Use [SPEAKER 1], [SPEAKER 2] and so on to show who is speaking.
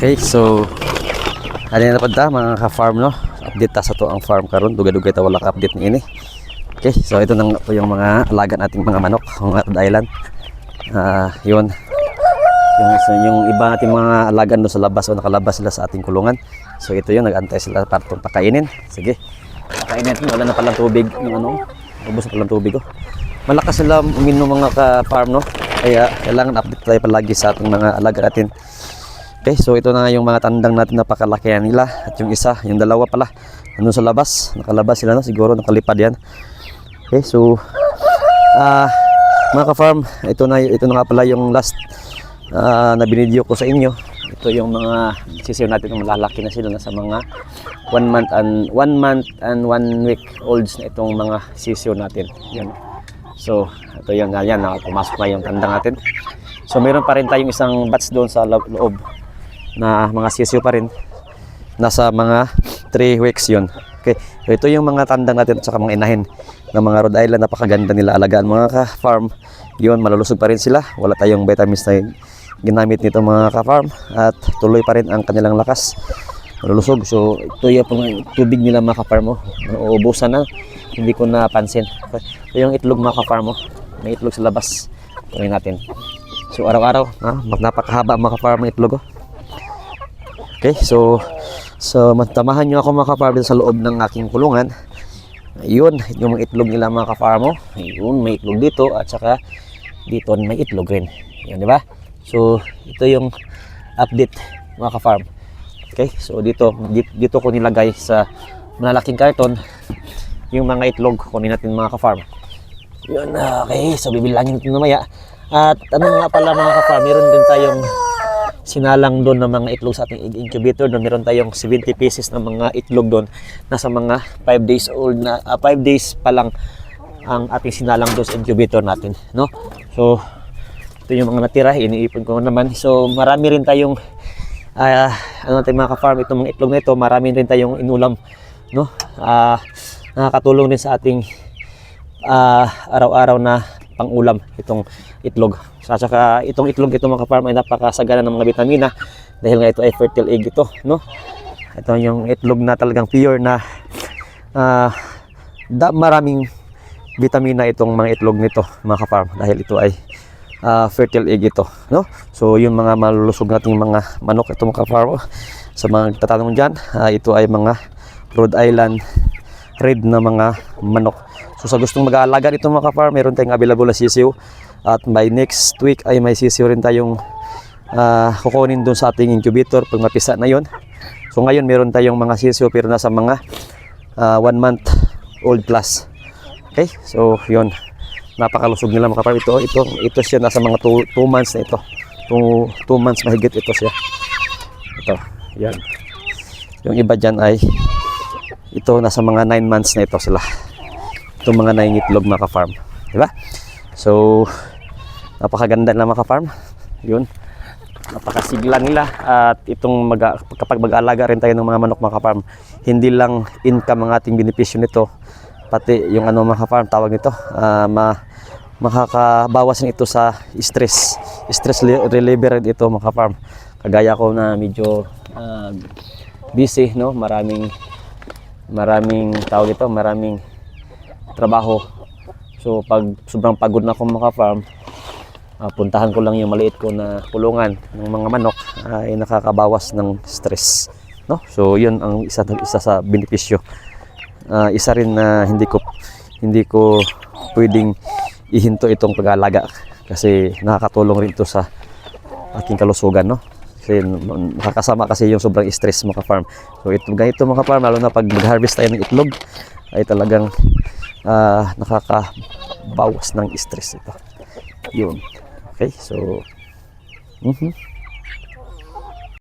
[SPEAKER 1] Okay, so ano na pud ta mga ka-farm no. Update ta sa to ang farm karon, dugay-dugay ta wala ka update ni ini. Okay, so ito na po yung mga alaga nating mga manok, mga Rhode Island. Yun. Yung iba nating mga alaga doon sa labas o nakalabas sila sa ating kulungan. So ito yun, nag-antay sila para itong pakainin. Sige, pakainin. Wala na palang tubig. Yung ano, ubos na palang tubig. Oh. Malakas sila uminom mga ka-farm no. Kaya kailangan update tayo palagi sa ating mga alaga natin. Okay, so ito na nga yung mga tandang natin na pakalakihan nila. At yung isa, yung dalawa pala, ano sa labas. Nakalabas sila no, siguro nakalipad yan. Okay, so mga ka-farm, ito na nga pala yung last na binidyo ko sa inyo. Ito yung mga sisiw natin na malalaki na sila, nasa mga 1 month and 1 week olds na itong mga sisiw natin. Yan. So ito yung yan, pumasok na yung tandang natin. So meron pa rin tayong isang batch doon sa loob na mga sisiw pa rin, nasa mga 3 weeks yun. Okay, so ito yung mga tandang natin at saka mga inahin ng mga Rhode Island. Napakaganda nila alagaan mga ka-farm. Yun, malulusog pa rin sila. Wala tayong vitamins na ginamit nito mga ka-farm at tuloy pa rin ang kanilang lakas. Malulusog. So ito yung tubig nila mga ka-farm. Uubusan na. Hindi ko napansin. Ito yung itlog mga ka-farm. May itlog sa labas. Tuloy natin. So araw-araw, napakahaba mga ka-farm ng itlog. Okay, so matamahan nyo ako mga ka-farm sa loob ng aking kulungan. Ayun, yung mga itlog nila mga ka-farm. Ayun, may itlog dito at saka dito may itlog rin. Yun, di ba? So ito yung update mga ka-farm. Okay, so dito ko nilagay sa malalaking karton yung mga itlog kunin natin mga ka-farm. Yun, okay, so bibilangin natin mamaya. At ano nga pala mga ka-farm, meron din tayong sinalang doon ng mga itlog sa ating incubator. Doon meron tayong 70 pieces ng mga itlog doon. Nasa mga 5 days old na 5 days pa lang ang ating sinalang doon sa incubator natin, no? So ito yung mga natira, iniipon ko naman. So marami rin tayong ano natin mga ka-farm, itong mga itlog na ito, marami rin tayong inulam, no? Nakakatulong din sa ating araw-araw na pang-ulam itong itlog. At saka itong itlog ito mga ka-farm ay napakasagana ng mga vitamina dahil nga ito ay fertile egg ito, no? Ito yung itlog na talagang pure na maraming vitamina itong mga itlog nito mga ka-farm dahil ito ay fertile egg ito, no? So yung mga malulusog nating mga manok ito mga ka-farm. Sa mga tatanong dyan, ito ay mga Rhode Island red na mga manok. So sa gustong mag-aalaga nito mga ka-farm, meron tayong available na sisiw. At by next week ay may sisiw rin tayong kukunin doon sa ating incubator pag mapisa na yon. So ngayon meron tayong mga sisiw pero nasa mga 1 month old plus. Okay, so yun, napakalusog nila mga ka-farm. Ito siya nasa mga 2 months na ito. 2 months mahigit ito siya. Ito, yan. Yung iba dyan ay ito nasa mga 9 months na ito sila. Itong mga naingitlog mga ka-farm, diba? So napakaganda na mga ka-farm. Yun, napakasigla nila. At itong kapag mag-aalaga rin tayo ng mga manok mga ka-farm, hindi lang income ang ating benepisyo nito, pati yung ano mga ka-farm tawag nito, makakabawas ito sa stress reliever ito mga ka-farm. Kagaya ko na medyo busy, no? Maraming tawag ito, maraming trabaho. So pag sobrang pagod na ako mga ka-farm, puntahan ko lang yung maliit ko na kulungan ng mga manok, ay nakakabawas ng stress, no? So yun ang isa sa benepisyo. Isa rin na hindi ko pwedeng ihinto itong pag-aalaga kasi nakakatulong rin ito sa aking kalusugan, no? Kasi nakakasama kasi yung sobrang stress mga ka-farm. So ito ganito mga ka-farm, lalo na pag mag-harvest tayo ng itlog ay talagang nakakabawas ng stress ito. Yun. Okay, so